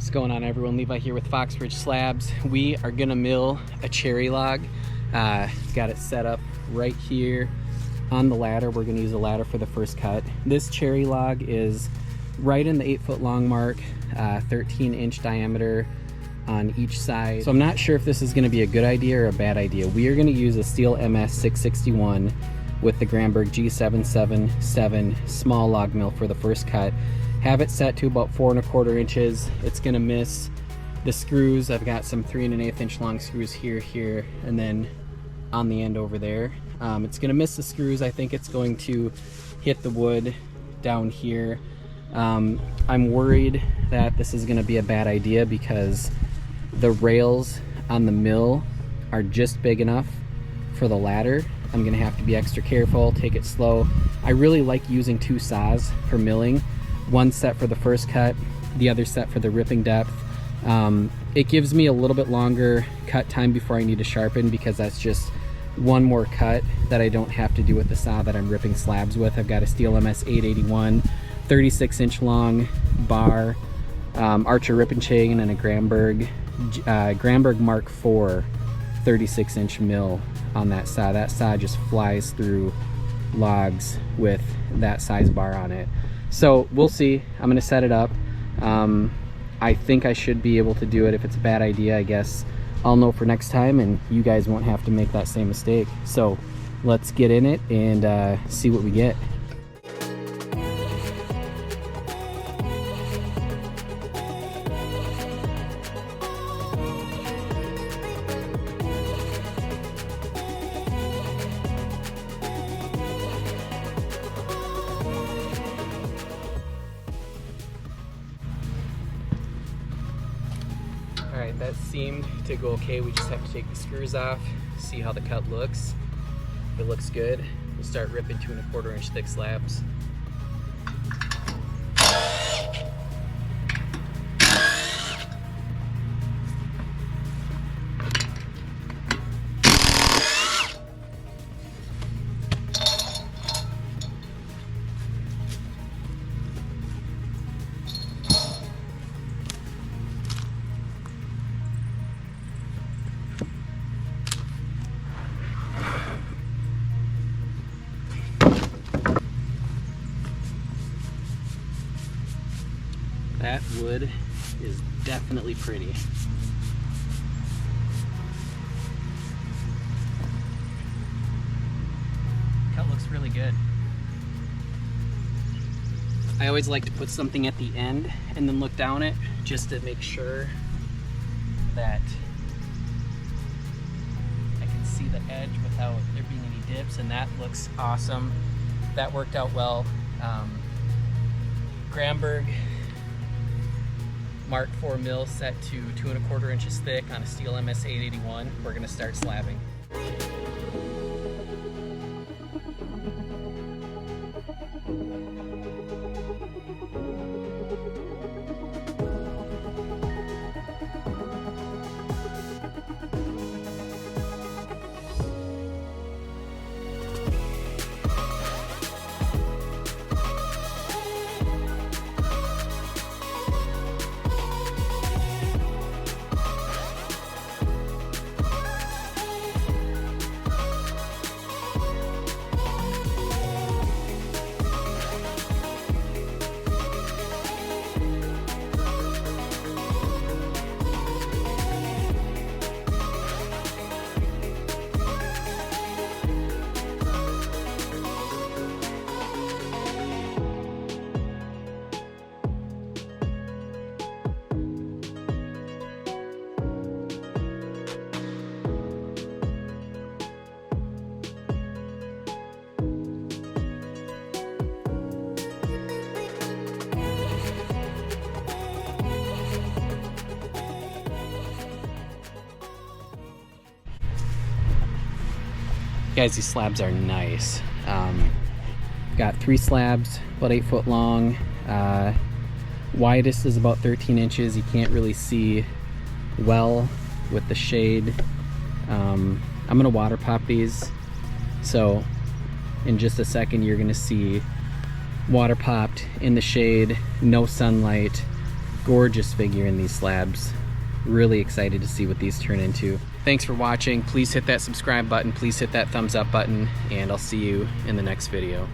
What's going on, everyone? Levi here with Foxbridge Slabs. We are gonna mill a cherry log. Got it set up right here on the ladder. We're gonna use a ladder for the first cut. This cherry log is right in the 8-foot long mark, 13-inch diameter on each side. So I'm not sure if this is gonna be a good idea or a bad idea. We are gonna use a steel MS 661 with the Grandberg G777 small log mill for the first cut. Have it set to about 4 1/4 inches. It's gonna miss the screws. I've got some 3 1/8 inch long screws here, and then on the end over there. It's gonna miss the screws. I think it's going to hit the wood down here. I'm worried that this is gonna be a bad idea because the rails on the mill are just big enough for the ladder. I'm gonna have to be extra careful, take it slow. I really like using 2 saws for milling. One set for the first cut, the other set for the ripping depth. It gives me a little bit longer cut time before I need to sharpen because that's just one more cut that I don't have to do with the saw that I'm ripping slabs with. I've got a steel MS 881, 36-inch long bar, Archer ripping chain, and a Grandberg Mark IV 36-inch mill on that saw. That saw just flies through logs with that size bar on it. So we'll see. I'm gonna set it up. I think I should be able to do it. If it's a bad idea, I guess I'll know for next time and you guys won't have to make that same mistake. So let's get in it and see what we get. Alright, that seemed to go okay. We just have to take the screws off, see how the cut looks. If it looks good, we'll start ripping 2 1/4 inch thick slabs. That wood is definitely pretty. Cut looks really good. I always like to put something at the end and then look down it just to make sure that I can see the edge without there being any dips, and that looks awesome. That worked out well. Grandberg Mark IV mill set to 2 1/4 inches thick on a steel MS 881. We're gonna start slabbing. Guys, these slabs are nice. Got 3 slabs, about 8 foot long. Widest is about 13 inches. You can't really see well with the shade. I'm gonna water pop these. So in just a second, you're gonna see water popped in the shade, no sunlight, Gorgeous figure in these slabs. Really excited to see what these turn into. Thanks for watching. Please hit that subscribe button. Please hit that thumbs up button, and I'll see you in the next video.